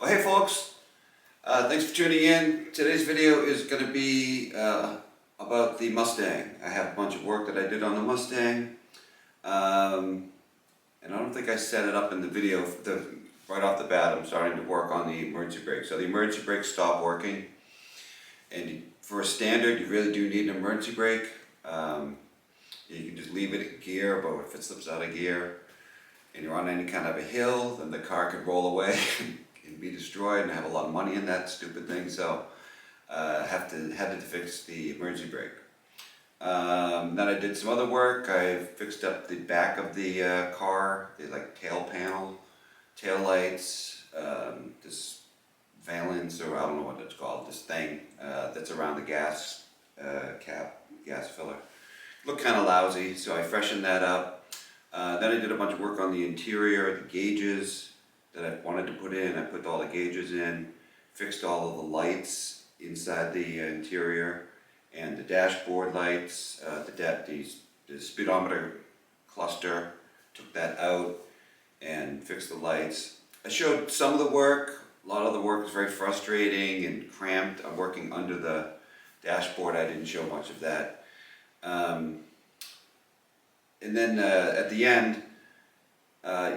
Well, hey folks, thanks for tuning in. Today's video is going to be about the Mustang. I have a bunch of work that I did on the Mustang, and I don't think I set it up in the video right off the bat. I'm starting to work on the emergency brake. So the emergency brake stopped working, and for a standard you really do need an emergency brake. You can just leave it in gear, but if it slips out of gear and you're on any kind of a hill, then the car could roll away and be destroyed, and I have a lot of money in that stupid thing, so had to fix the emergency brake. Then I did some other work. I fixed up the back of the car, the tail panel, tail lights, this valance, or I don't know what it's called, this thing that's around the gas cap, gas filler. Looked kind of lousy, so I freshened that up. Then I did a bunch of work on the interior, the gauges that I wanted to put in. I put all the gauges in, fixed all of the lights inside the interior, and the dashboard lights, the speedometer cluster, took that out and fixed the lights. I showed some of the work. A lot of the work was very frustrating and cramped. I'm working under the dashboard. I didn't show much of that. And then at the end, I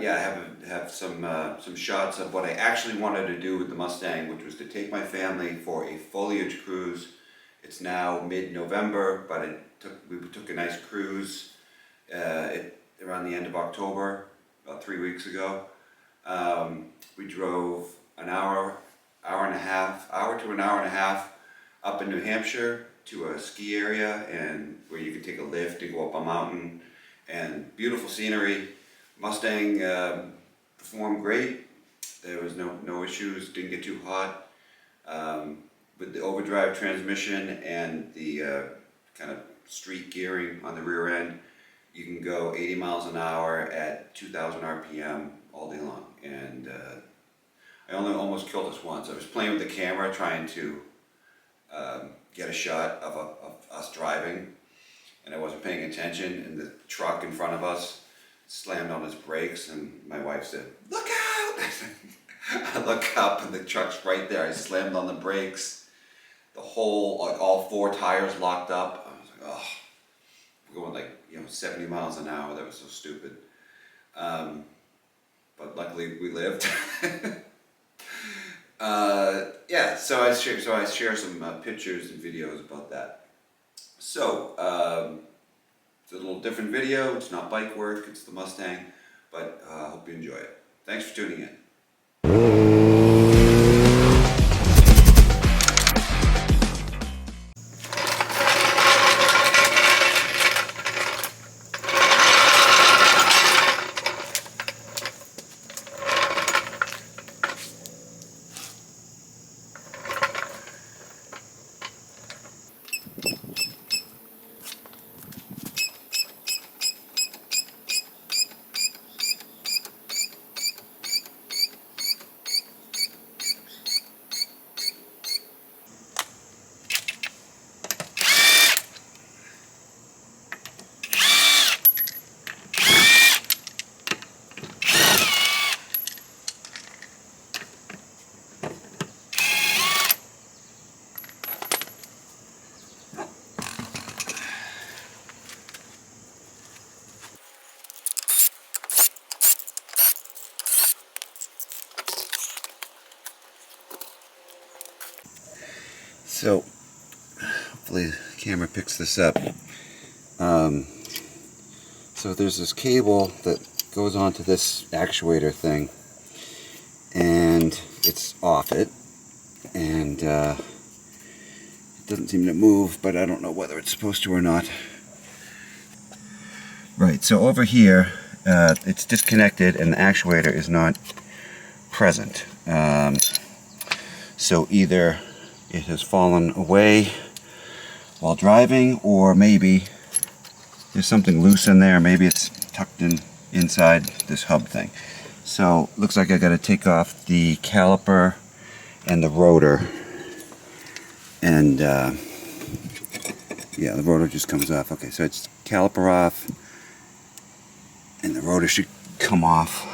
have some shots of what I actually wanted to do with the Mustang, which was to take my family for a foliage cruise. It's now mid-November, but we took a nice cruise around the end of October, about 3 weeks ago. We drove an hour to an hour and a half up in New Hampshire to a ski area, and where you could take a lift and go up a mountain, and beautiful scenery. Mustang performed great. There was no issues, didn't get too hot. With the overdrive transmission and the kind of street gearing on the rear end, you can go 80 miles an hour at 2,000 RPM all day long. And I only almost killed us once. I was playing with the camera trying to get a shot of us driving, and I wasn't paying attention, and the truck in front of us slammed on its brakes, and my wife said, "Look out!" I look up and the truck's right there. I slammed on the brakes. The whole, all four tires locked up. I was like, oh, we're going 70 miles an hour. That was so stupid. But luckily we lived. So I share some pictures and videos about that. So it's a little different video. It's not bike work, it's the Mustang, but I hope you enjoy it. Thanks for tuning in. So, hopefully the camera picks this up. So there's this cable that goes onto this actuator thing, and it's off it, and it doesn't seem to move, but I don't know whether it's supposed to or not. Right, so over here, it's disconnected and the actuator is not present. So either it has fallen away while driving, or maybe there's something loose in there. Maybe it's tucked inside this hub thing. So looks like I got to take off the caliper and the rotor, and yeah, the rotor just comes off. Okay, so it's caliper off and the rotor should come off.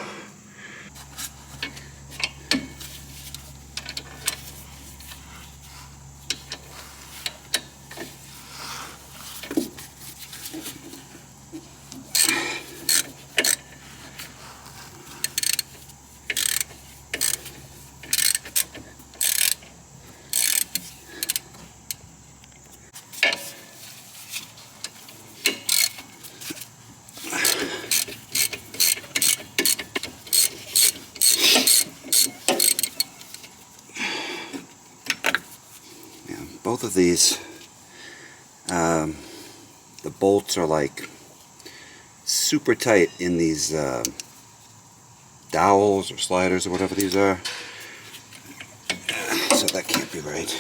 both of these, the bolts are like super tight in these dowels or sliders or whatever these are. So that can't be right.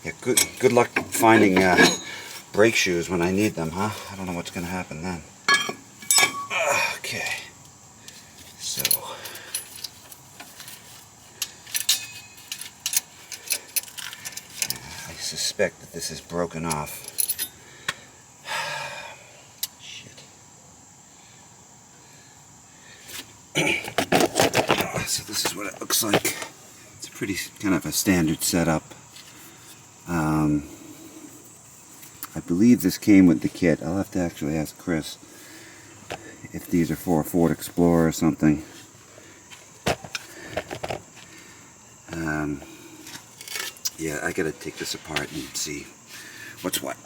Yeah, good luck finding brake shoes when I need them, huh? I don't know what's going to happen then. Okay, so I suspect that this is broken off. Shit. So this is what it looks like. It's a pretty kind of a standard setup. I believe this came with the kit. I'll have to actually ask Chris if these are for a Ford Explorer or something. Yeah, I gotta take this apart and see what's what.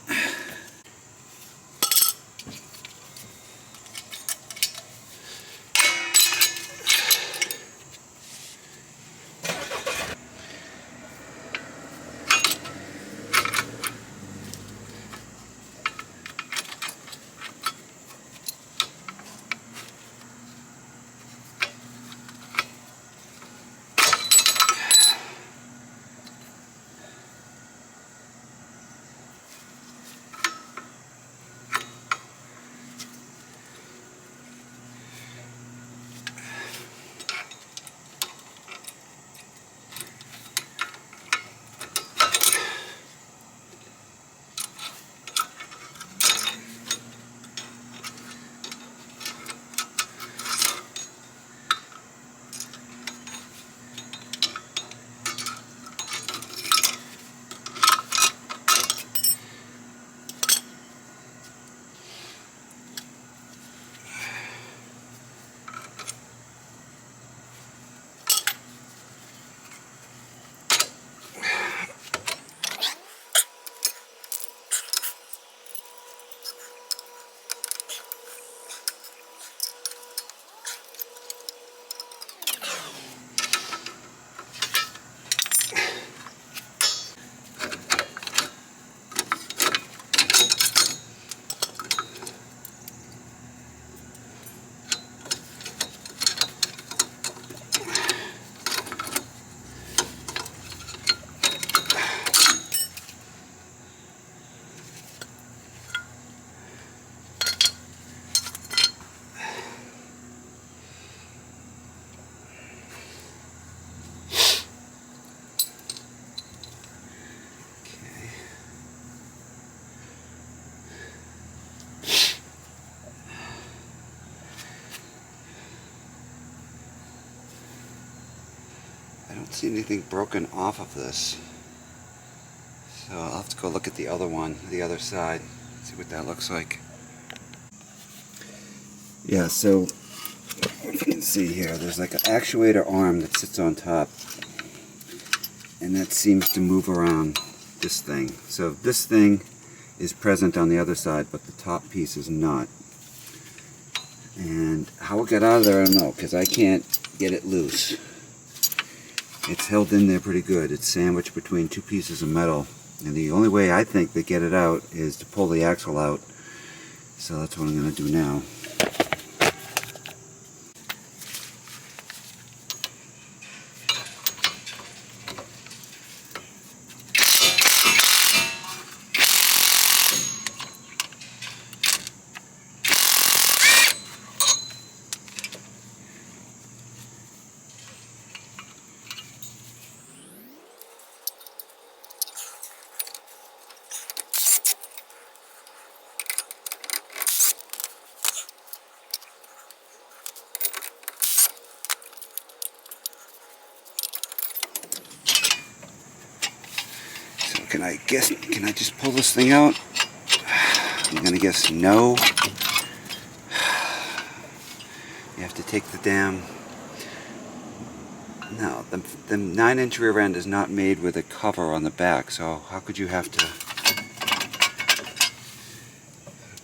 I don't see anything broken off of this, so I'll have to go look at the other one, the other side, see what that looks like. Yeah, so if you can see here, there's like an actuator arm that sits on top, and that seems to move around this thing. So this thing is present on the other side, but the top piece is not. And how it got out of there, I don't know, because I can't get it loose. It's held in there pretty good. It's sandwiched between two pieces of metal, and the only way I think to get it out is to pull the axle out. So that's what I'm going to do now. Can I just pull this thing out? I'm gonna guess no. You have to take the damn... No, the 9-inch rear end is not made with a cover on the back, so how could you have to...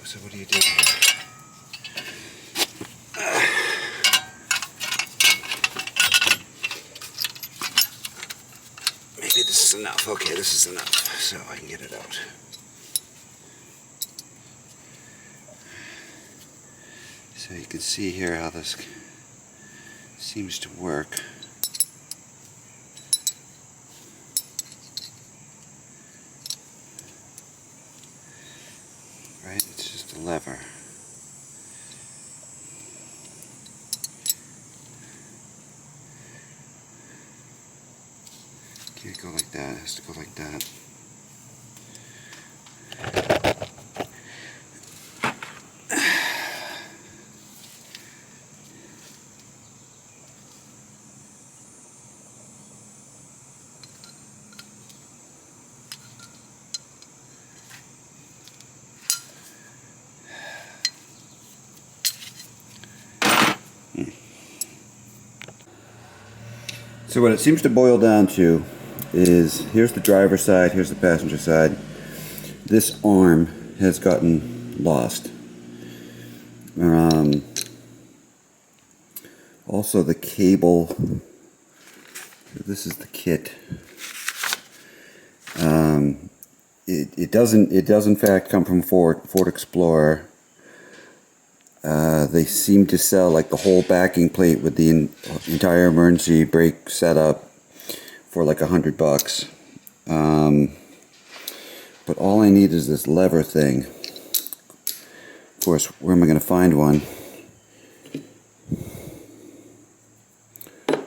So what do you do here? enough. Okay, this is enough, so I can get it out. So you can see here how this seems to work. Right, it's just a lever. Can't go like that, it has to go like that. So what it seems to boil down to is, here's the driver's side, here's the passenger side. This arm has gotten lost. Also the cable, this is the kit. It does in fact come from Ford Explorer. They seem to sell like the whole backing plate with the entire emergency brake setup for like $100. But all I need is this lever thing. Of course, where am I going to find one?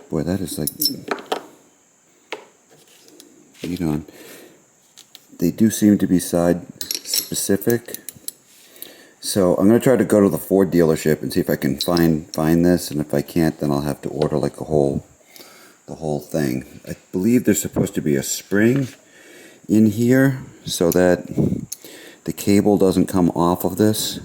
Boy, that is like, you know, they do seem to be side specific. So I'm going to try to go to the Ford dealership and see if I can find this, and if I can't, then I'll have to order like the whole thing. I believe there's supposed to be a spring in here so that the cable doesn't come off of this.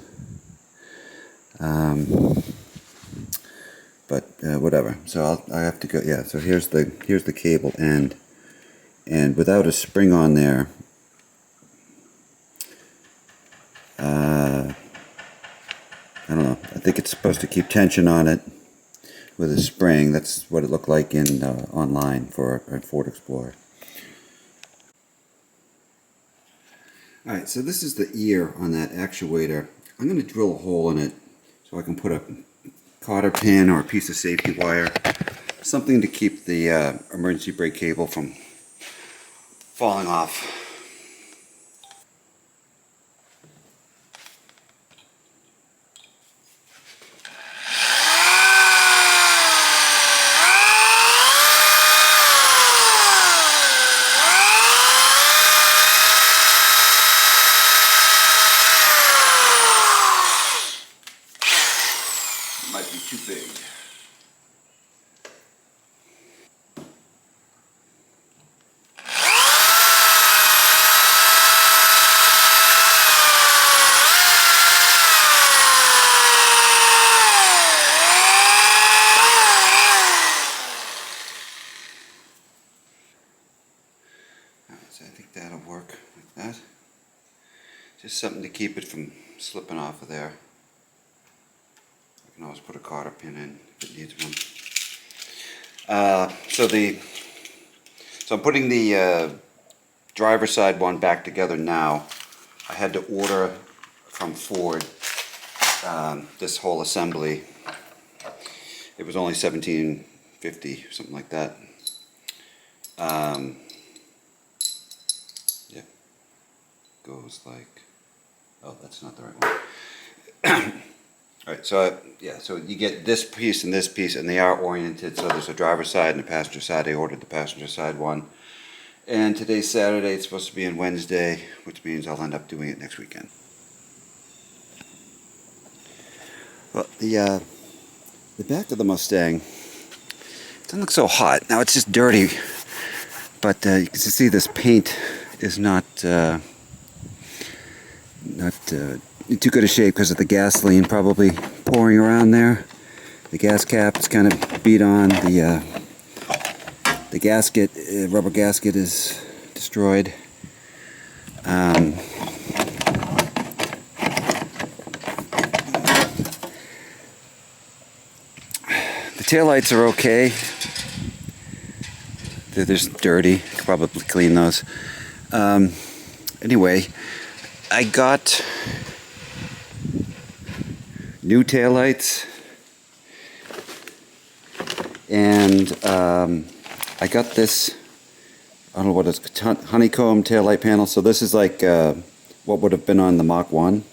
But whatever. So I have to go. Yeah. So here's the cable end, and without a spring on there. I don't know. I think it's supposed to keep tension on it with a spring. That's what it looked like in online for a Ford Explorer. Alright, so this is the ear on that actuator. I'm going to drill a hole in it so I can put a cotter pin or a piece of safety wire. Something to keep the emergency brake cable from falling off. Might be too big. So I think that'll work like that. Just something to keep it from slipping off of there. I can always put a cotter pin in if it needs one. So I'm putting the driver's side one back together now. I had to order from Ford this whole assembly. It was only $17.50, something like that. Yeah, goes like, oh, that's not the right one. Alright, so yeah, so you get this piece, and they are oriented, so there's a driver's side and a passenger side. I ordered the passenger side one. And today's Saturday, it's supposed to be on Wednesday, which means I'll end up doing it next weekend. Well, the back of the Mustang doesn't look so hot. Now it's just dirty, but you can see this paint is not in too good a shape because of the gasoline probably pouring around there. The gas cap is kind of beat on. The gasket, rubber gasket, is destroyed. The taillights are okay. They're just dirty. I could probably clean those. Anyway, I got new taillights, and I got this, I don't know what it's, honeycomb taillight panel. So this is like what would have been on the Mach 1.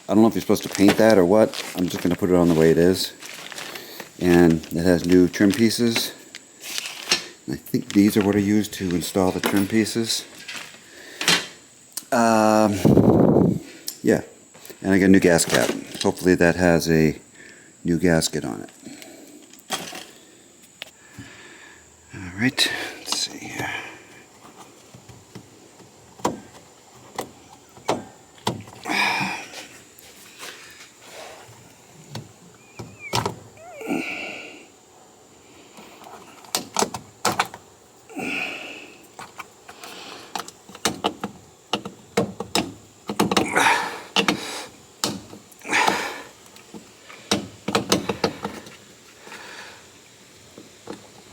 I don't know if you're supposed to paint that or what. I'm just going to put it on the way it is. And it has new trim pieces. And I think these are what I used to install the trim pieces. Yeah. And I got a new gas cap. Hopefully that has a new gasket on it. Alright, let's see here.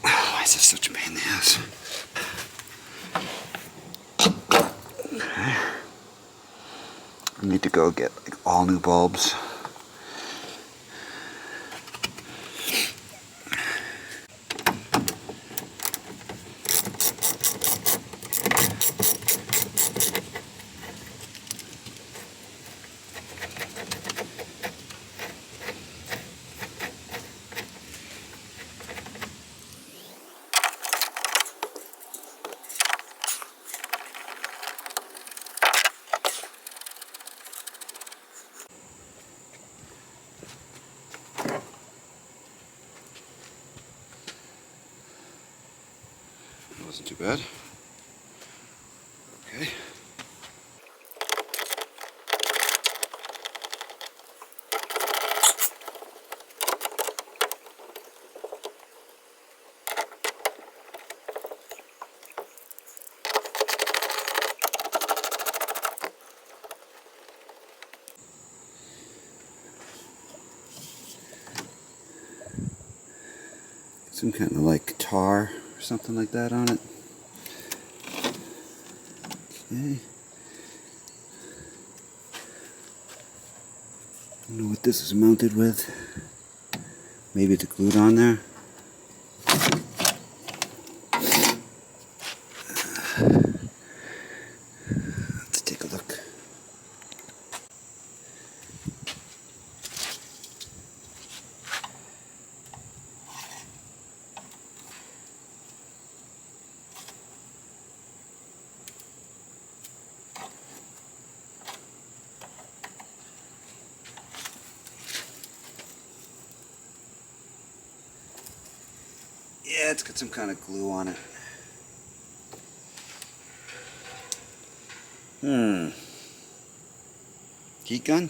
Why is this such a pain in the ass? Okay. I need to go get like all new bulbs. Wasn't too bad. Okay. Some kind of like tar or something like that on it. Okay. I don't know what this is mounted with. Maybe it's glued on there. Let's take a look. Yeah, it's got some kind of glue on it. Heat gun?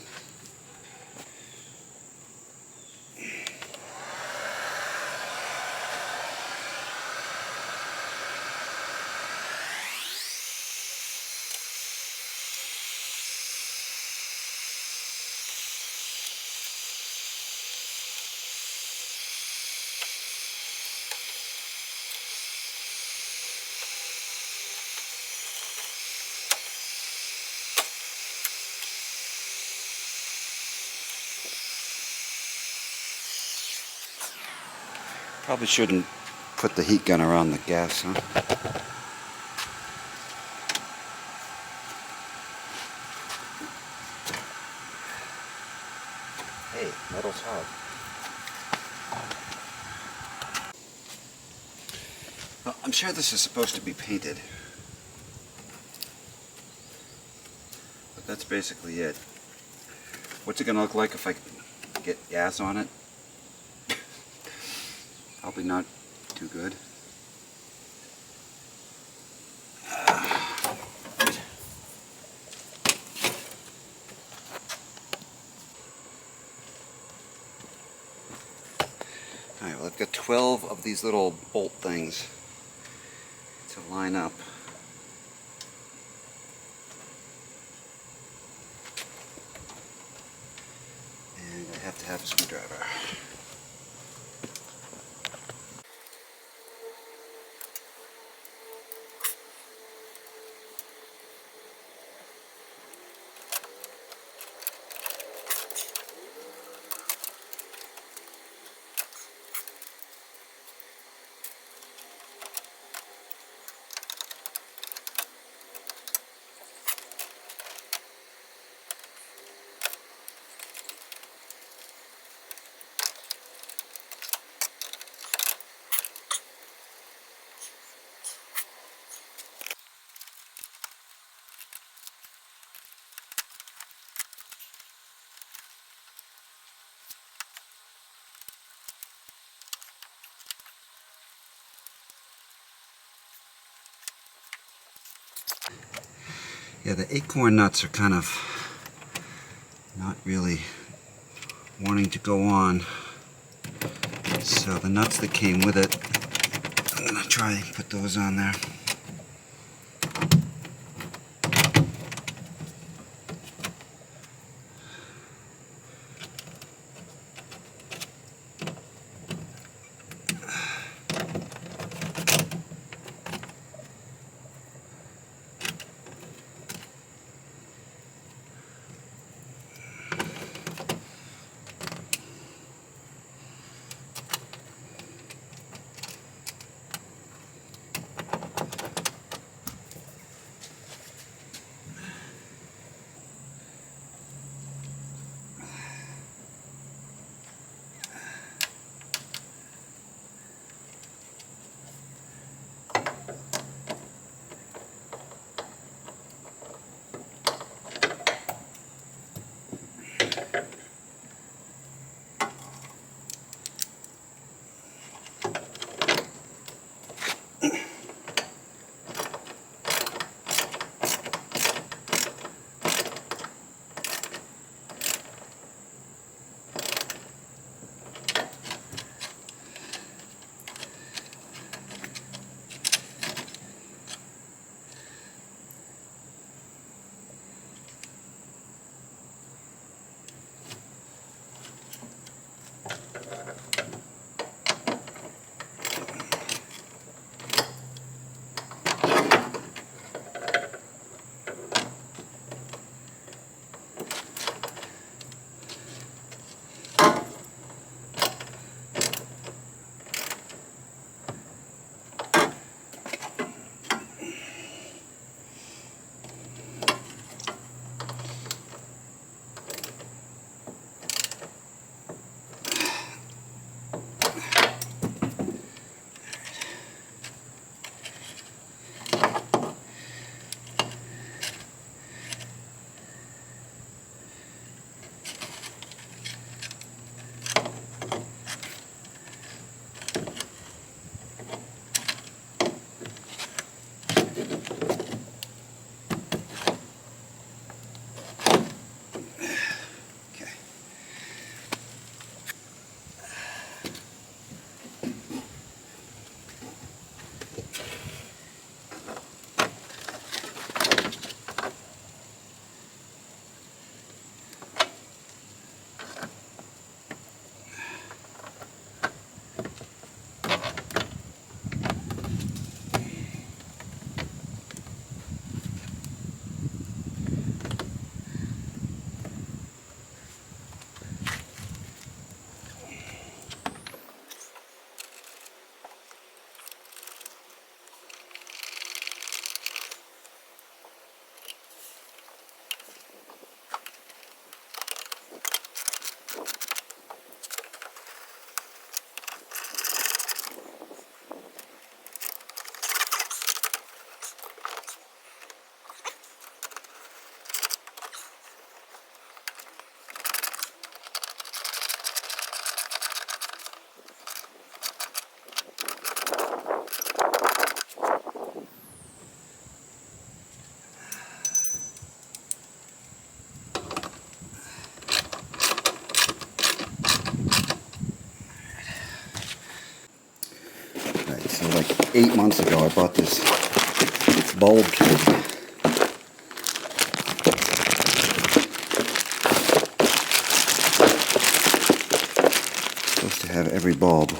Probably shouldn't put the heat gun around the gas, huh? Hey, metal's hot. Well, I'm sure this is supposed to be painted. But that's basically it. What's it gonna look like if I get gas on it? Probably not too good. Alright, well I've got 12 of these little bolt things to line up. And I have to have a screwdriver. Yeah, the acorn nuts are kind of not really wanting to go on. So the nuts that came with it, I'm going to try and put those on there. So like 8 months ago I bought this bulb kit. Supposed to have every bulb.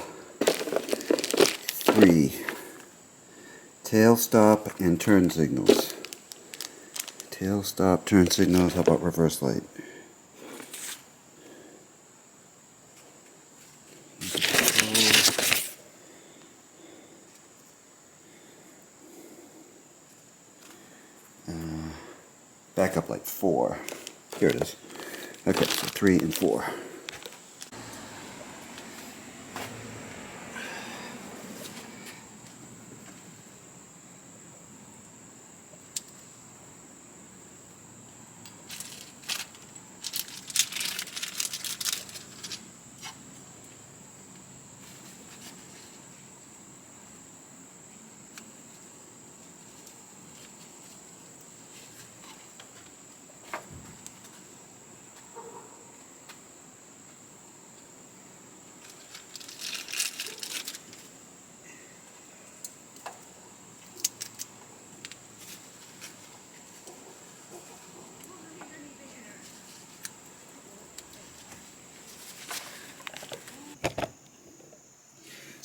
3 tail stop and turn signals. Tail stop, turn signals. How about reverse light? Back up like 4. Here it is. Okay, so 3 and 4.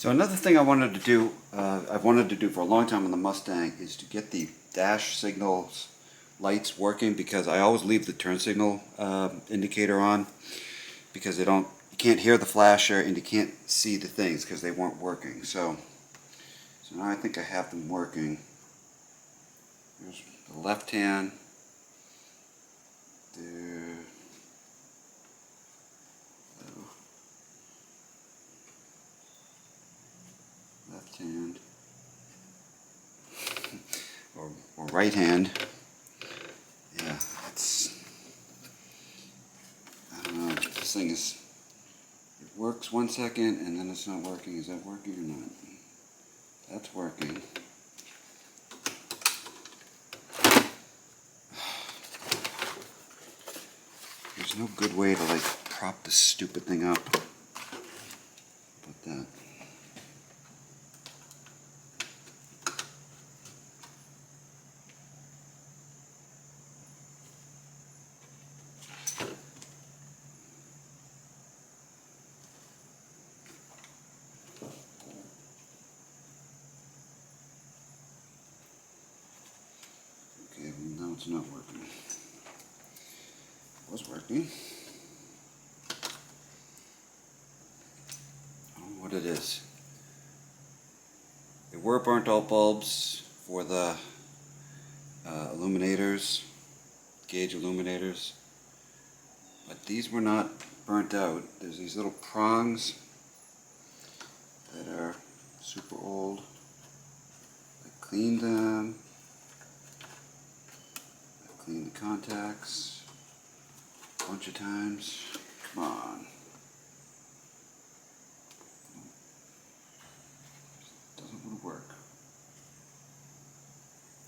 So another thing I wanted to do, I've wanted to do for a long time on the Mustang, is to get the dash signals lights working, because I always leave the turn signal indicator on, because you can't hear the flasher and you can't see the things because they weren't working. So now I think I have them working. Here's the left hand. There. Left hand. or right hand. Yeah, I don't know, this thing it works 1 second and then it's not working. Is that working or not? That's working. There's no good way to like prop this stupid thing up. But that. Okay, well now it's not working. It was working. I don't know what it is. There were burnt out bulbs for the illuminators, gauge illuminators, but these were not burnt out. There's these little prongs that are super old. I cleaned them. I cleaned the contacts a bunch of times. Come on. Doesn't want to work.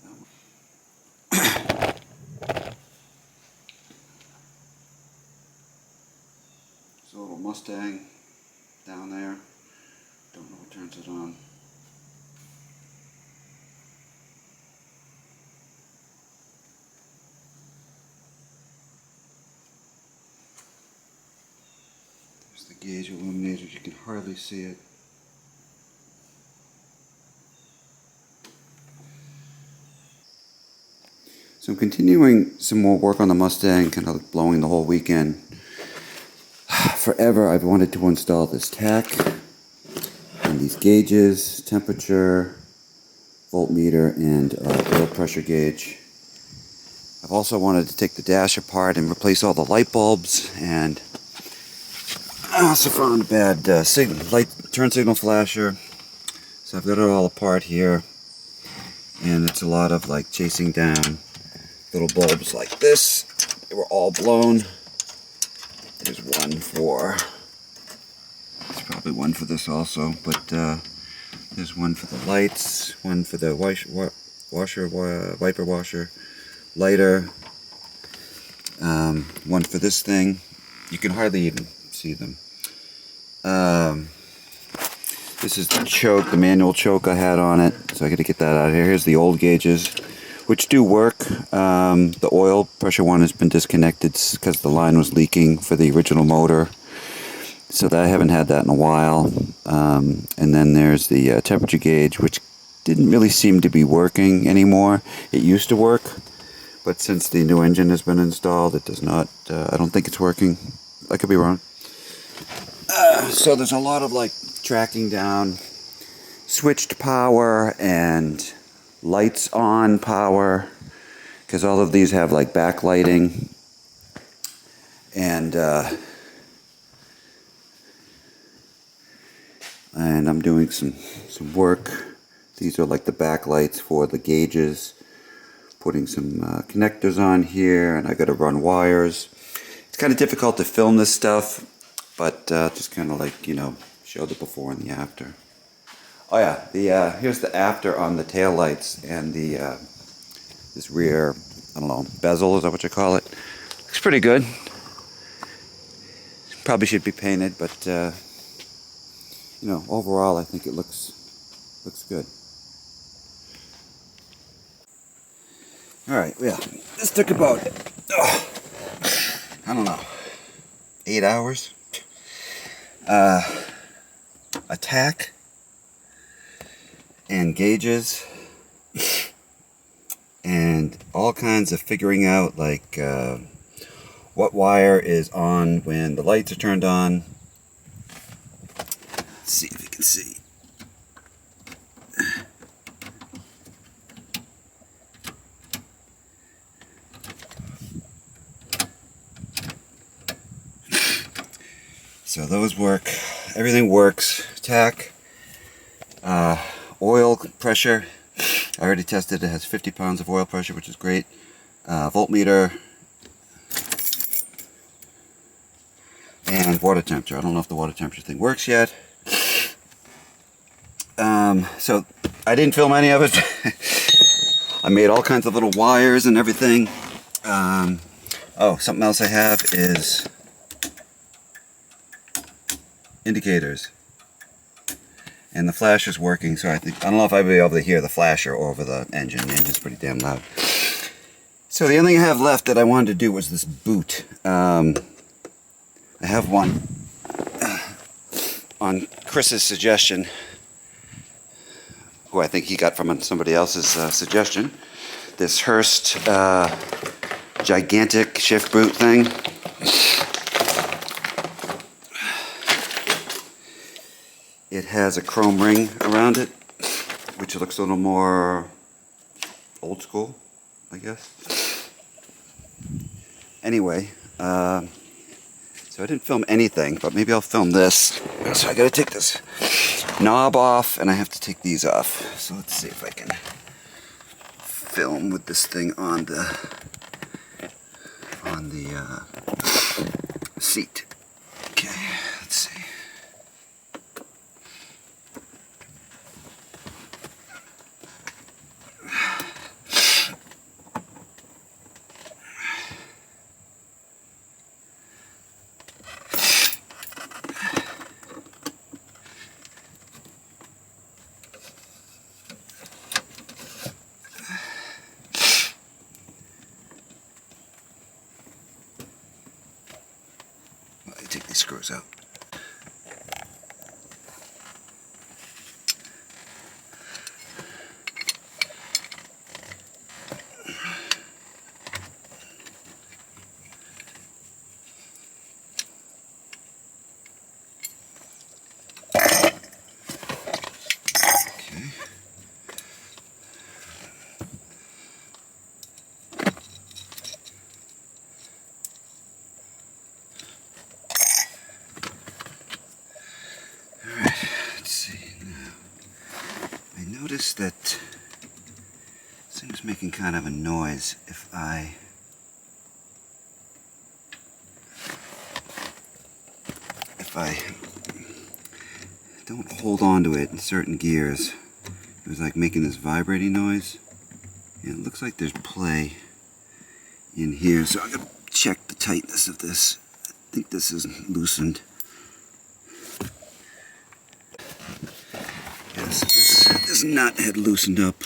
No. There's a little Mustang down there. Don't know what turns it on. There's the gauge illuminators. You can hardly see it. So I'm continuing some more work on the Mustang, kind of blowing the whole weekend. Forever I've wanted to install this tack and these gauges, temperature, voltmeter, and oil pressure gauge. I've also wanted to take the dash apart and replace all the light bulbs, and I also found a bad turn signal flasher. So I've got it all apart here, and it's a lot of like chasing down little bulbs like this. They were all blown. There's one for, there's probably one for this also, but there's one for the lights, one for the wiper washer, lighter, one for this thing. You can hardly even see them. This is the choke, the manual choke I had on it, so I got to get that out of here. Here's the old gauges, which do work. The oil pressure one has been disconnected because the line was leaking for the original motor, so that I haven't had that in a while. And then there's the temperature gauge, which didn't really seem to be working anymore. It used to work, but since the new engine has been installed, it does not. I don't think it's working. I could be wrong. So there's a lot of like tracking down switched power and lights on power, because all of these have like backlighting, and I'm doing some work. These are like the backlights for the gauges, putting some connectors on here, and I got to run wires. It's kind of difficult to film this stuff, but just kind of like, you know, show the before and the after. Oh yeah, here's the after on the tail lights and the this rear, I don't know, bezel, is that what you call it? Looks pretty good. Probably should be painted, but you know, overall I think it looks good. All right, yeah, this took about I don't know, 8 hours. A tack and gauges and all kinds of figuring out, like what wire is on when the lights are turned on. Let's see if you can see. So those work. Everything works. Tack, oil pressure. I already tested. It has 50 pounds of oil pressure, which is great. Voltmeter and water temperature. I don't know if the water temperature thing works yet. So I didn't film any of it. I made all kinds of little wires and everything. Oh, something else I have is indicators, and the flash is working, so I don't know if I'll be able to hear the flasher over the engine. The engine's pretty damn loud. So the only thing I have left that I wanted to do was this boot. I have one on Chris's suggestion, who I think he got from somebody else's suggestion. This Hurst gigantic shift boot thing. It has a chrome ring around it, which looks a little more old school, I guess. Anyway, so I didn't film anything, but maybe I'll film this. So I gotta take this knob off, and I have to take these off. So let's see if I can film with this thing on the seat. Okay, let's see. Take these screws out. Notice that this thing's making kind of a noise if I don't hold on to it in certain gears. It was like making this vibrating noise. And it looks like there's play in here, so I'm gonna check the tightness of this. I think this is loosened. This nut had loosened up.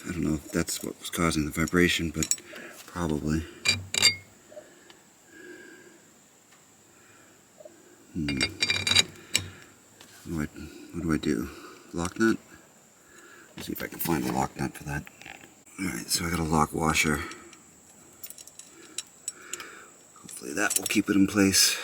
I don't know if that's what was causing the vibration, but probably. What do I do? Lock nut? Let's see if I can find the lock nut for that. Alright, so I got a lock washer. Hopefully that will keep it in place.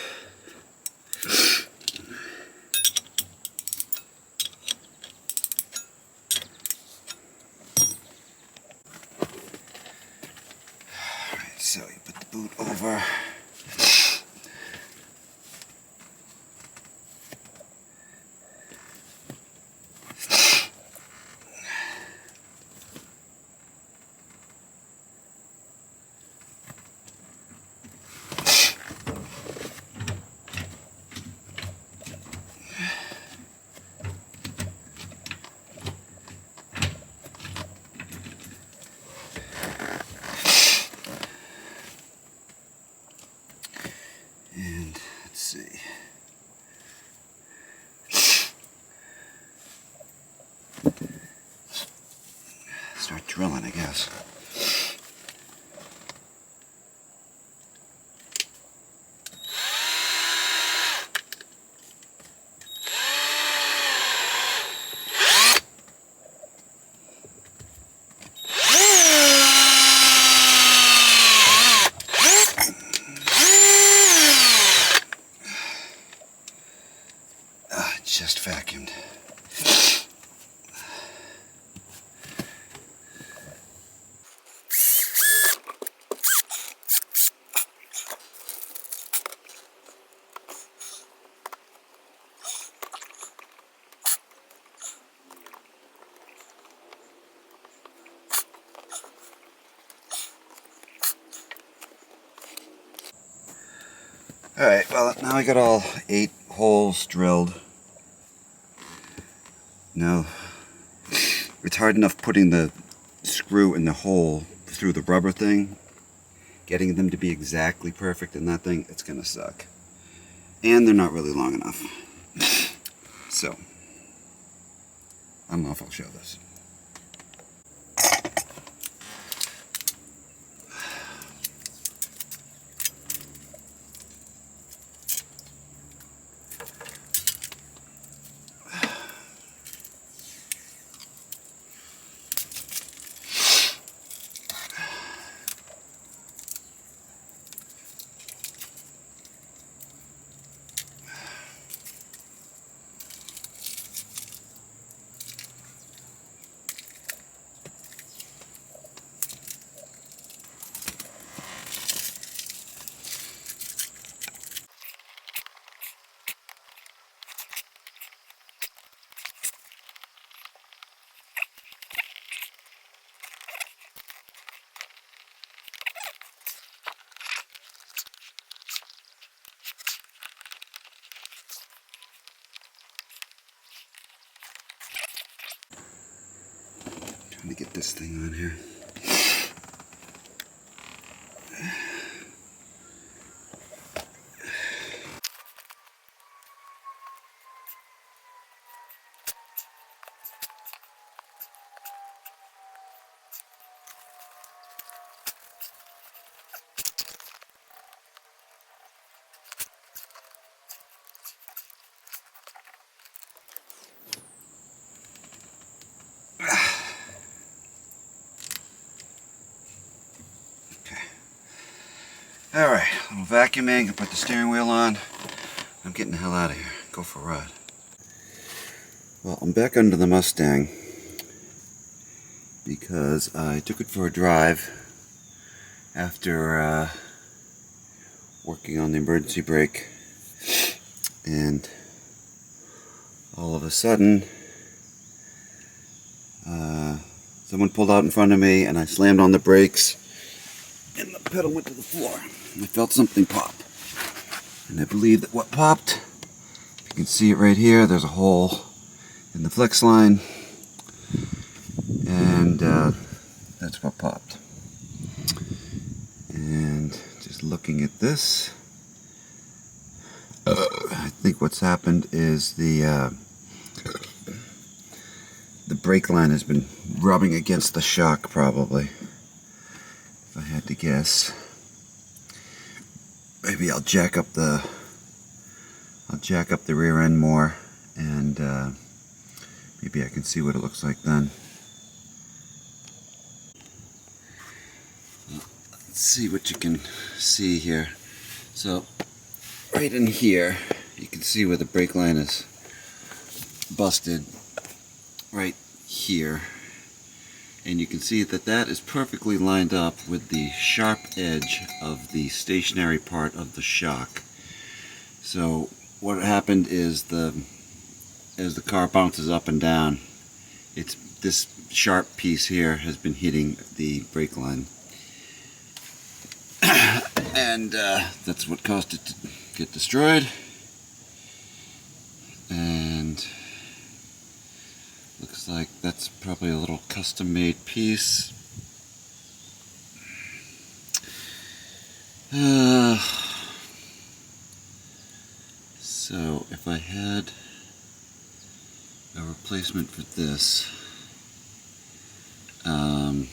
So you put the boot over. And let's see. Start drilling, I guess. just vacuumed. Alright, well now I got all 8 holes drilled. Now, it's hard enough putting the screw in the hole through the rubber thing. Getting them to be exactly perfect in that thing, it's gonna suck. And they're not really long enough. So, I don't know if I'll show this. Trying to get this thing on here. Alright, a little vacuuming, I put the steering wheel on. I'm getting the hell out of here. Go for a ride. Well, I'm back under the Mustang because I took it for a drive after working on the emergency brake, and all of a sudden someone pulled out in front of me and I slammed on the brakes and the pedal went to the floor. I felt something pop, and I believe that what popped, if you can see it right here, there's a hole in the flex line, and that's what popped. And just looking at this, I think what's happened is the brake line has been rubbing against the shock, probably, if I had to guess. Maybe I'll jack up the rear end more, and maybe I can see what it looks like then. Let's see what you can see here. So right in here you can see where the brake line is busted right here, and you can see that that is perfectly lined up with the sharp edge of the stationary part of the shock. So what happened is, as the car bounces up and down, it's this sharp piece here has been hitting the brake line, and that's what caused it to get destroyed. And looks like that's probably a little custom-made piece. So if I had a replacement for this, I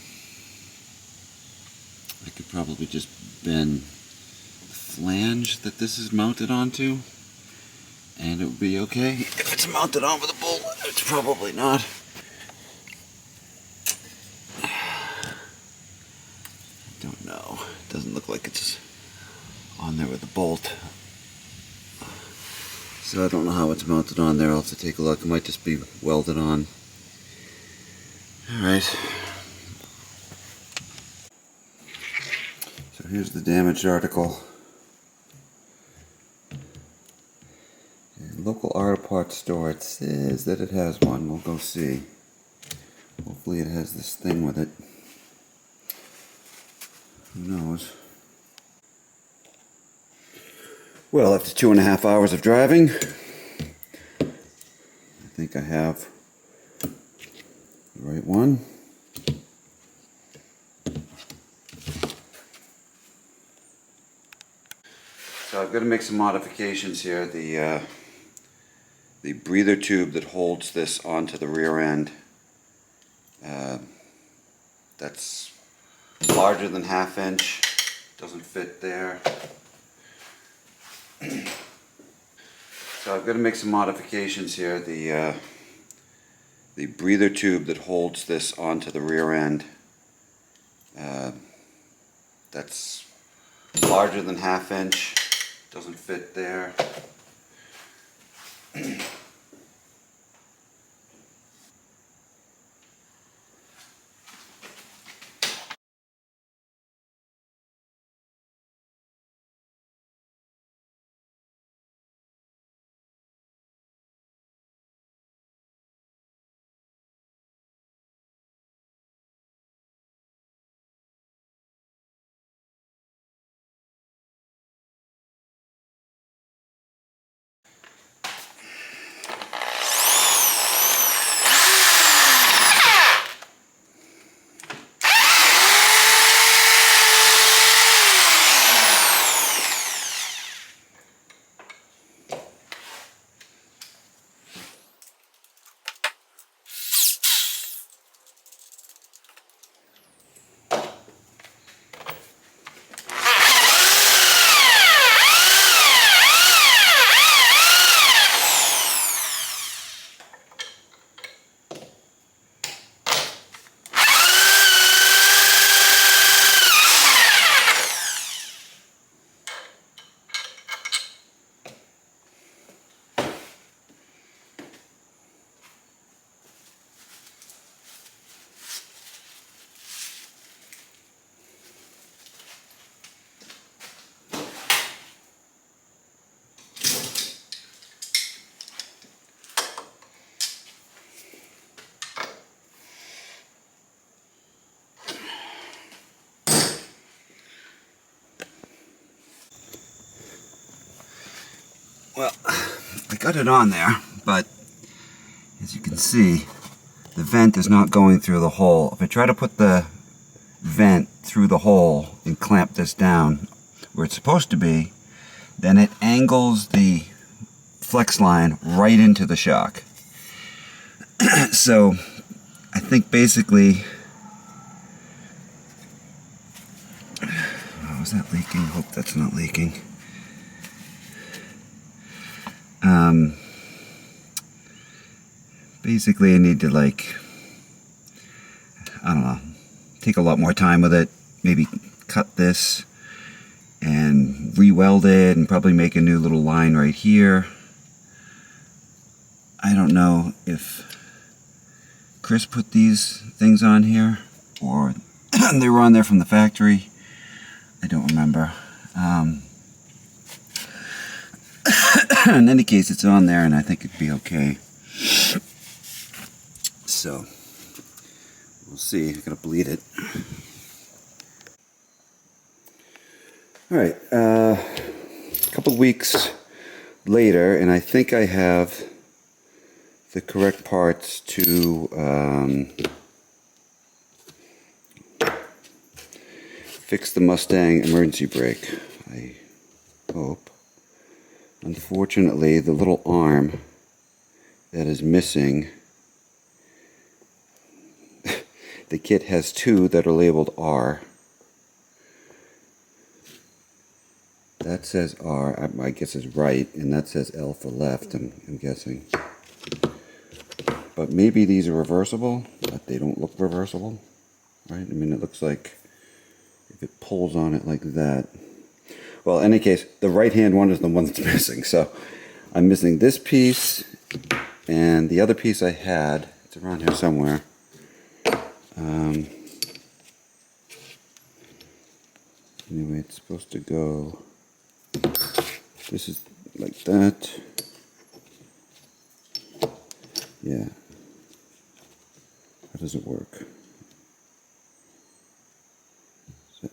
could probably just bend the flange that this is mounted onto, and it would be okay. If it's mounted on with a bolt, it's probably not. I don't know. It doesn't look like it's on there with a bolt. So I don't know how it's mounted on there. I'll have to take a look. It might just be welded on. Alright. So here's the damaged article. Local auto parts store. It says that it has one. We'll go see. Hopefully it has this thing with it. Who knows? Well, after 2.5 hours of driving, I think I have the right one. So I've got to make some modifications here. The breather tube that holds this onto the rear end, that's larger than 1/2 inch, doesn't fit there. So I've got to make some modifications here. The breather tube that holds this onto the rear end, that's larger than 1/2 inch, doesn't fit there. Well, I got it on there, but as you can see, the vent is not going through the hole. If I try to put the vent through the hole and clamp this down where it's supposed to be, then it angles the flex line right into the shock. So I think basically, oh, is that leaking? Hope that's not leaking. Basically I need to, like, I don't know, take a lot more time with it, maybe cut this and re-weld it and probably make a new little line right here. I don't know if Chris put these things on here or they were on there from the factory. I don't remember. In any case, it's on there and I think it'd be okay. So, we'll see. I'm going to bleed it. Alright, a couple weeks later, and I think I have the correct parts to fix the Mustang emergency brake. I hope. Unfortunately, the little arm that is missing, the kit has two that are labeled R. That says R, I guess is right, and that says L for left, I'm guessing. But maybe these are reversible, but they don't look reversible, right? I mean, it looks like if it pulls on it like that. Well, in any case, the right-hand one is the one that's missing, so I'm missing this piece and the other piece I had. It's around here somewhere. Anyway, it's supposed to go. This is like that. Yeah. How does it work? Is it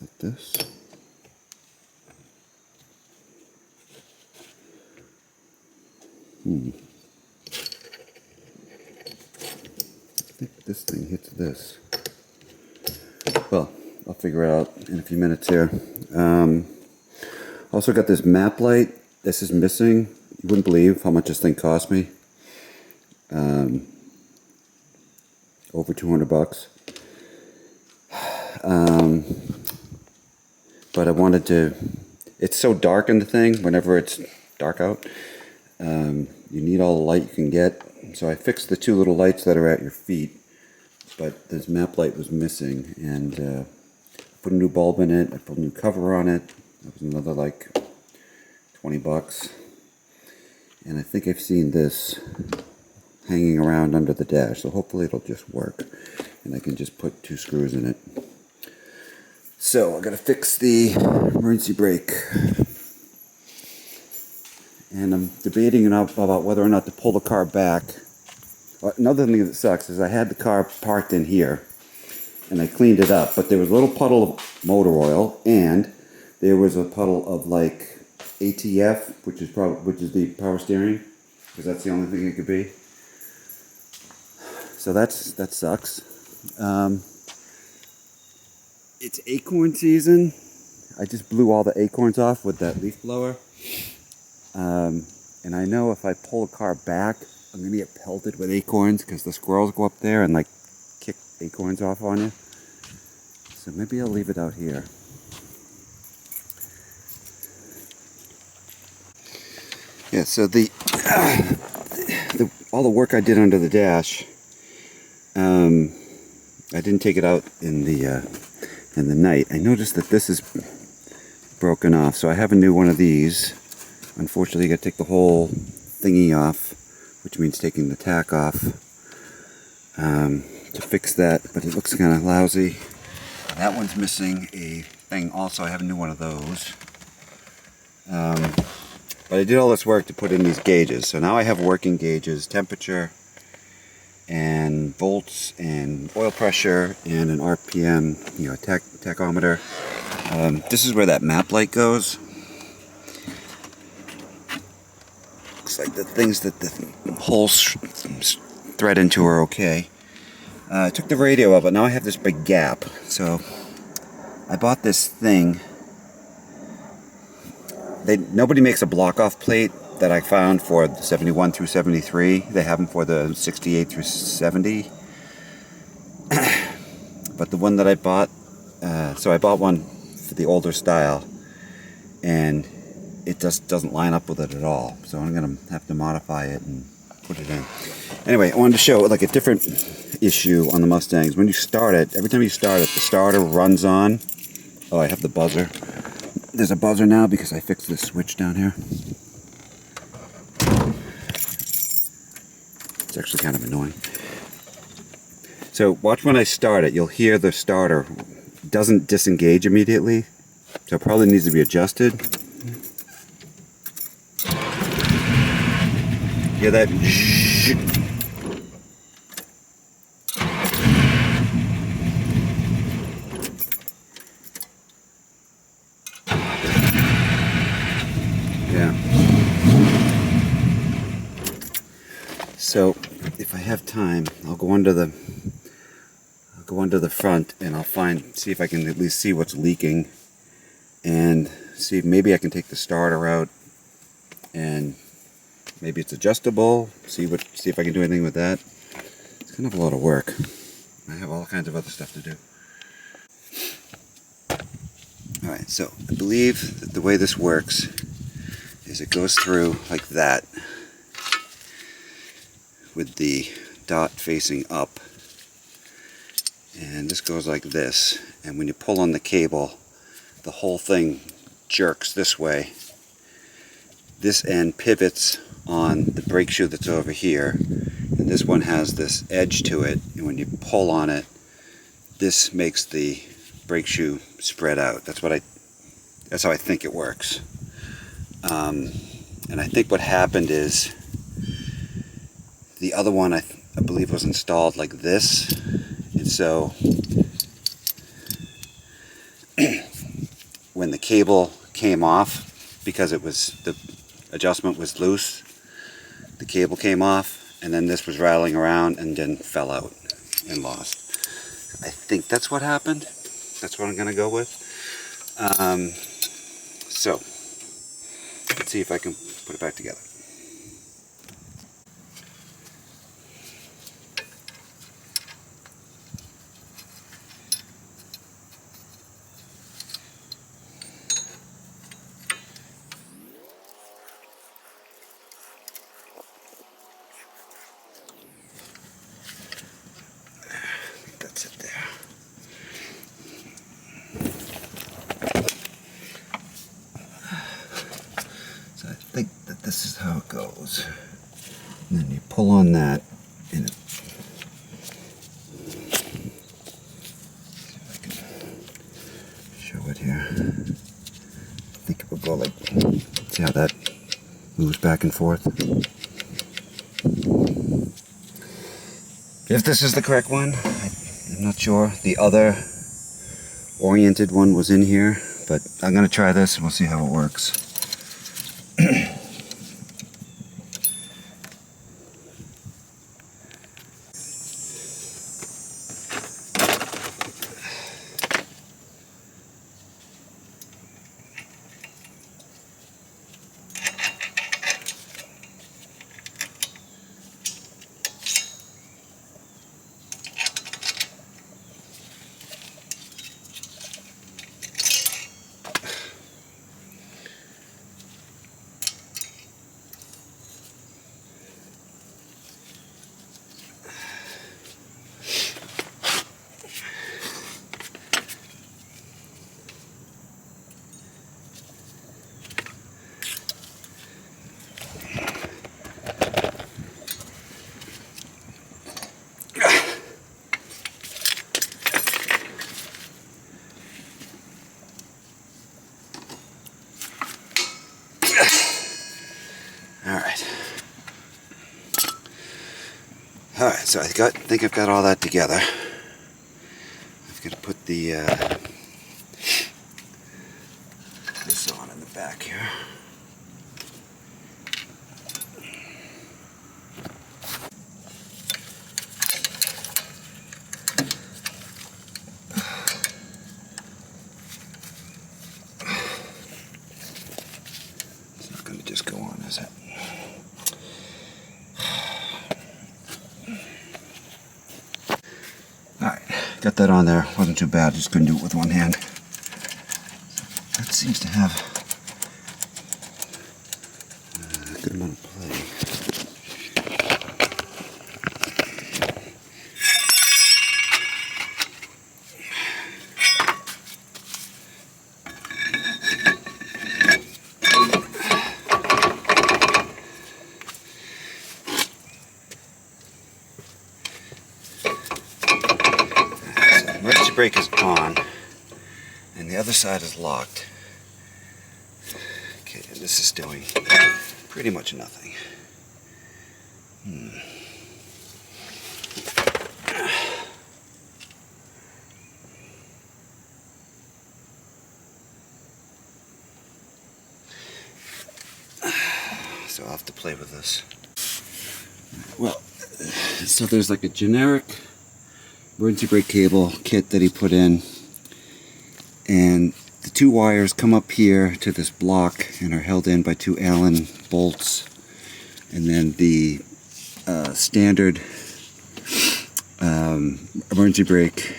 like this? I think this thing hits this. Well, I'll figure it out in a few minutes here. Also got this map light. This is missing. You wouldn't believe how much this thing cost me. Over $200. But I wanted to. It's so dark in the thing. Whenever it's dark out, you need all the light you can get. So I fixed the two little lights that are at your feet. But this map light was missing, and I put a new bulb in it. I put a new cover on it. That was another like $20. And I think I've seen this hanging around under the dash, so hopefully it'll just work, and I can just put 2 screws in it. So I gotta fix the emergency brake, and I'm debating about whether or not to pull the car back. Another thing that sucks is I had the car parked in here, and I cleaned it up, but there was a little puddle of motor oil, and there was a puddle of like ATF, which is the power steering, because that's the only thing it could be. So that sucks. It's acorn season. I just blew all the acorns off with that leaf blower, and I know if I pull the car back, I'm gonna get pelted with acorns because the squirrels go up there and like kick acorns off on you. So maybe I'll leave it out here. Yeah, so all the work I did under the dash, I didn't take it out in the night. I noticed that this is broken off, so I have a new one of these. Unfortunately, I got to take the whole thingy off, which means taking the tack off to fix that, but it looks kind of lousy. That one's missing a thing also. I have a new one of those. But I did all this work to put in these gauges. So now I have working gauges, temperature, and volts, and oil pressure, and an RPM, tachometer. This is where that map light goes. Looks like the things that the holes thread into are okay. I took the radio out, but now I have this big gap. So I bought this thing. Nobody makes a block-off plate that I found for the 71 through 73. They have them for the 68 through 70. But the one that I bought, so I bought one for the older style, and it just doesn't line up with it at all. So I'm going to have to modify it and put it in. Anyway, I wanted to show like a different issue on the Mustangs. When you start it, every time you start it, the starter runs on. Oh, I have the buzzer. There's a buzzer now because I fixed this switch down here. It's actually kind of annoying. So watch when I start it, you'll hear the starter doesn't disengage immediately. So it probably needs to be adjusted. Hear that? Yeah. So if I have time, I'll go under the front and I'll see if I can at least see what's leaking, and see if maybe I can take the starter out and maybe it's adjustable. See if I can do anything with that. It's kind of a lot of work. I have all kinds of other stuff to do. Alright, so I believe that the way this works is it goes through like that with the dot facing up, and this goes like this, and when you pull on the cable the whole thing jerks this way, this end pivots on the brake shoe that's over here, and this one has this edge to it, and when you pull on it, this makes the brake shoe spread out. That's how I think it works. And I think what happened is the other one I believe was installed like this, and so when the cable came off, because the adjustment was loose, the cable came off, and then this was rattling around and then fell out and lost. I think that's what happened. That's what I'm going to go with. So let's see if I can put it back together. That's it there. So I think that this is how it goes. And then you pull on that, and it, see if I can show it here. I think it will go like, see how that moves back and forth? If this is the correct one, I'm not sure. The other oriented one was in here, but I'm going to try this and we'll see how it works. Alright, so I think I've got all that together. I've got to put the this on in the back here. It's not going to just go on, is it? Got that on there. Wasn't too bad. Just couldn't do it with one hand. That seems to have a good amount of play. Emergency brake is on, and the other side is locked. Okay, and this is doing pretty much nothing. So I'll have to play with this. Well, so there's like a generic emergency brake cable kit that he put in, and the two wires come up here to this block and are held in by two Allen bolts, and then the standard emergency brake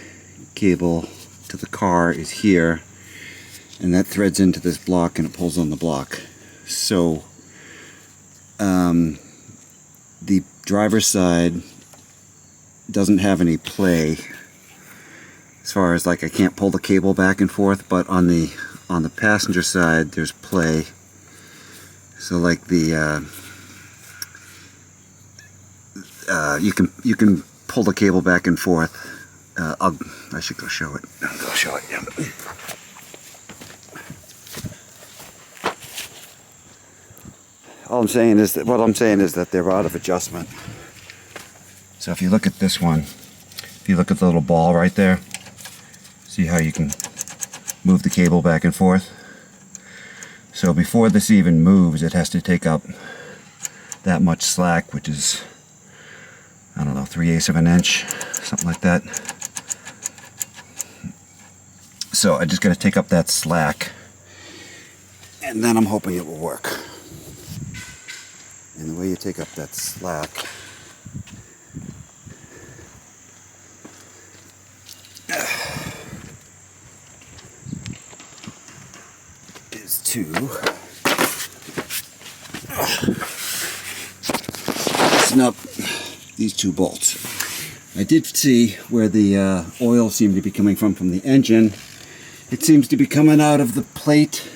cable to the car is here, and that threads into this block and it pulls on the block. So the driver's side doesn't have any play as far as, like, I can't pull the cable back and forth, but on the passenger side there's play. So like the you can pull the cable back and forth. I should go show it. I'll go show it. Yeah. What I'm saying is that they're out of adjustment. So if you look at this one, if you look at the little ball right there, see how you can move the cable back and forth? So before this even moves, it has to take up that much slack, which is, I don't know, 3/8 of an inch, something like that. So I just got to take up that slack, and then I'm hoping it will work. And the way you take up that slack is to loosen up these two bolts. I did see where the oil seemed to be coming from the engine. It seems to be coming out of the plate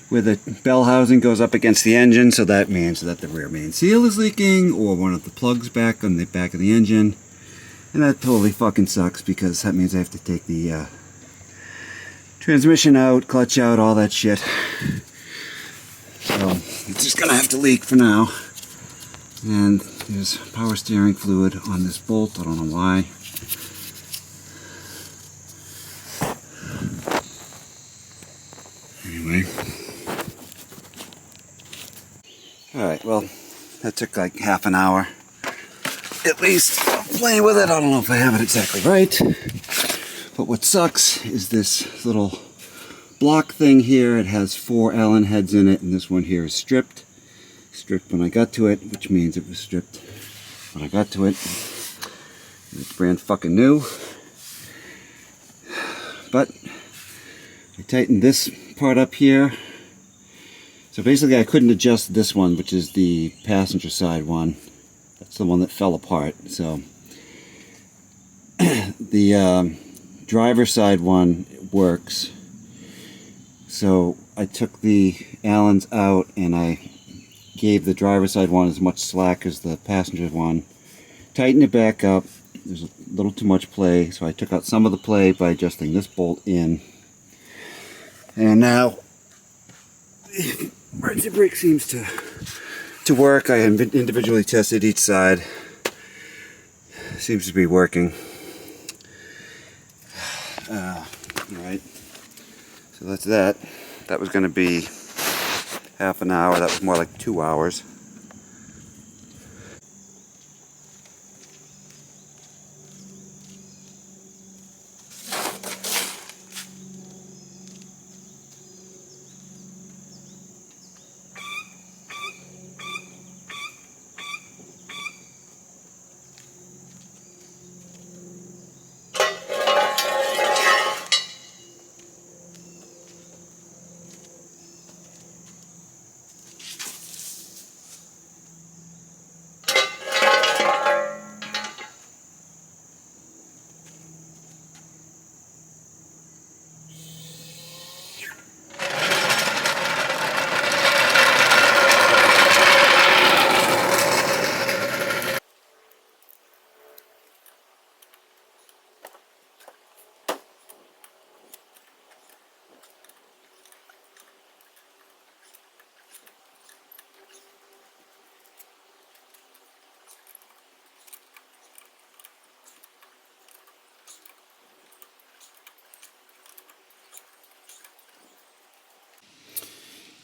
where the bell housing goes up against the engine, so that means that the rear main seal is leaking, or one of the plugs back on the back of the engine. And that totally fucking sucks, because that means I have to take the transmission out, clutch out, all that shit. So it's just gonna have to leak for now. And there's power steering fluid on this bolt, I don't know why. Anyway. Alright, well, that took like half an hour. At least playing with it. I don't know if I have it exactly right. But what sucks is this little block thing here. It has 4 Allen heads in it, and this one here is stripped. Stripped when I got to it, which means it was stripped when I got to it. And it's brand fucking new. But I tightened this part up here. So basically I couldn't adjust this one, which is the passenger side one. That's the one that fell apart. So the driver side one works. So I took the Allens out and I gave the driver side one as much slack as the passenger one. Tightened it back up. There's a little too much play, so I took out some of the play by adjusting this bolt in. And now emergency brake seems to work. I individually tested each side. Seems to be working. Alright, so that's that. That was going to be half an hour. That was more like 2 hours.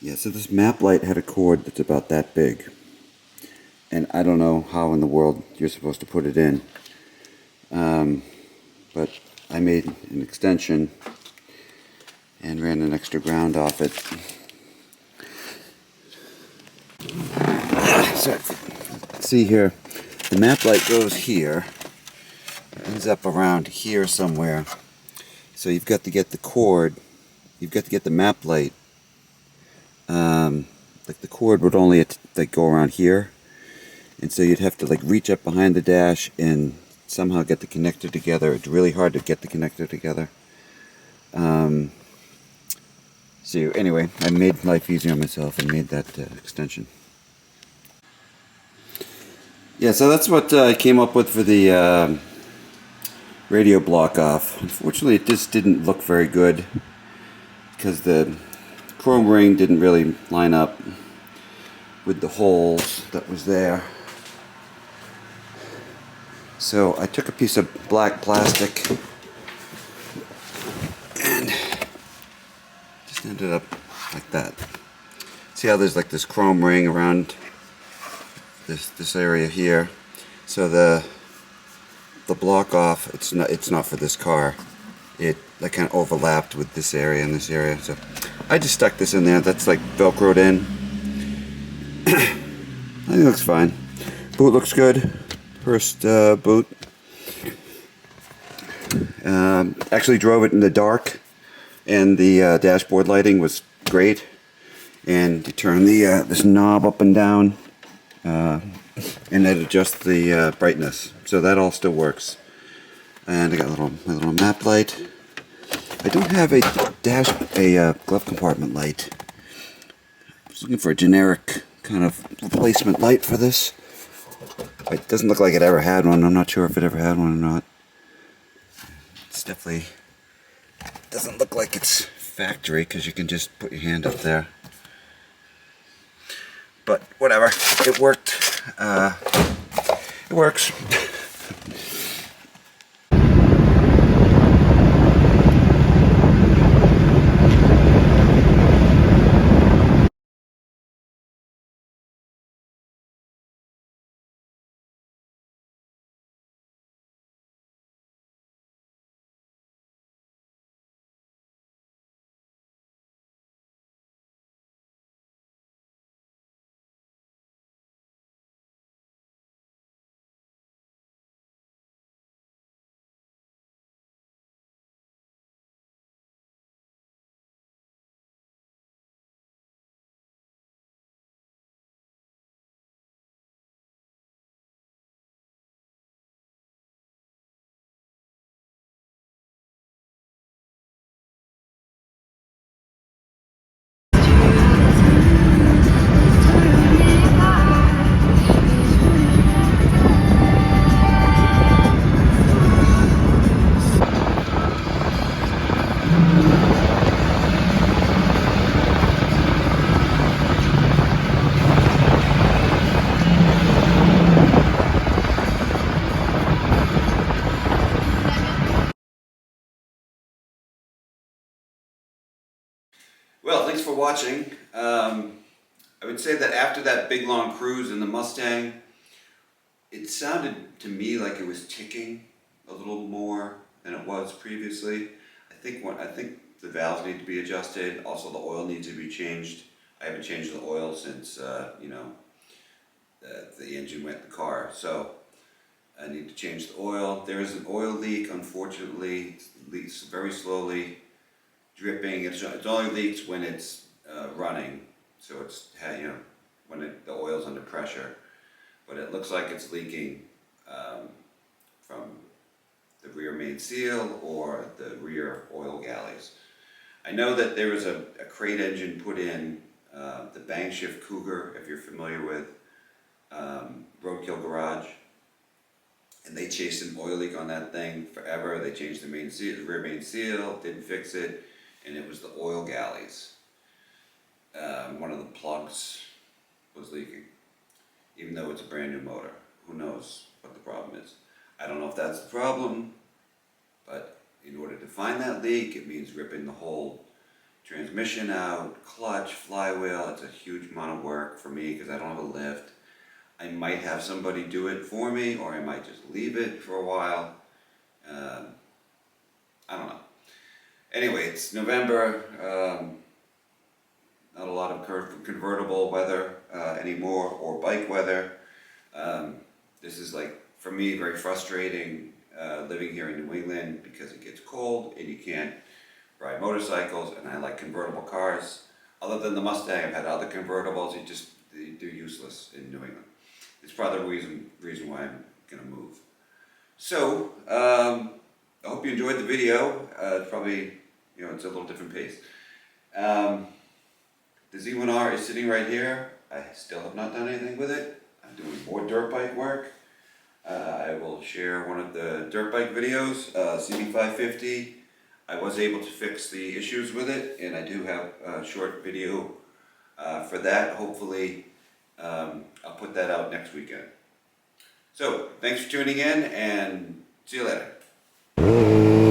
Yeah, so this map light had a cord that's about that big. And I don't know how in the world you're supposed to put it in. But I made an extension and ran an extra ground off it. So, see here, the map light goes here, ends up around here somewhere. So you've got to get the cord, you've got to get the map light. Like the cord would only like go around here, and so you'd have to like reach up behind the dash and somehow get the connector together. It's really hard to get the connector together. So So anyway, I made life easier on myself and made that extension. Yeah, so that's what I came up with for the radio block off. Unfortunately, it just didn't look very good because the chrome ring didn't really line up with the holes that was there. So I took a piece of black plastic and just ended up like that. See how there's like this chrome ring around this area here? So the block off, it's not for this car. It like kind of overlapped with this area and this area. So I just stuck this in there. That's like velcroed in. I think it looks fine. Boot looks good. First boot. Actually drove it in the dark, and the dashboard lighting was great. And you turn the this knob up and down, and it adjusts the brightness. So that all still works. And I got my little map light. I don't have a glove compartment light. I was looking for a generic kind of replacement light for this. It doesn't look like it ever had one. I'm not sure if it ever had one or not. It's definitely doesn't look like it's factory because you can just put your hand up there. But whatever, it worked. It works. Well, thanks for watching. I would say that after that big long cruise in the Mustang, it sounded to me like it was ticking a little more than it was previously. I think the valves need to be adjusted. Also, the oil needs to be changed. I haven't changed the oil since the engine went in the car, so I need to change the oil. There is an oil leak, unfortunately. It leaks very slowly, dripping. It only leaks when it's running, so it's when the oil's under pressure. But it looks like it's leaking from the rear main seal or the rear oil galleys. I know that there was a crate engine put in the Bankshift Cougar, if you're familiar with Roadkill Garage, and they chased an oil leak on that thing forever. They changed the main seal, the rear main seal, didn't fix it, and it was the oil galleys. One of the plugs was leaking, even though it's a brand new motor. Who knows what the problem is? I don't know if that's the problem, but in order to find that leak, it means ripping the whole transmission out, clutch, flywheel. It's a huge amount of work for me because I don't have a lift. I might have somebody do it for me, or I might just leave it for a while. I don't know. Anyway, it's November. Not a lot of convertible weather anymore, or bike weather. This is, like, for me, very frustrating living here in New England because it gets cold and you can't ride motorcycles, and I like convertible cars. Other than the Mustang, I've had other convertibles. They're useless in New England. It's probably the reason why I'm gonna move. So I hope you enjoyed the video. It's probably, it's a little different pace. The Z1R is sitting right here. I still have not done anything with it. I'm doing more dirt bike work. I will share one of the dirt bike videos, CB550. I was able to fix the issues with it, and I do have a short video for that. Hopefully, I'll put that out next weekend. So, thanks for tuning in, and see you later.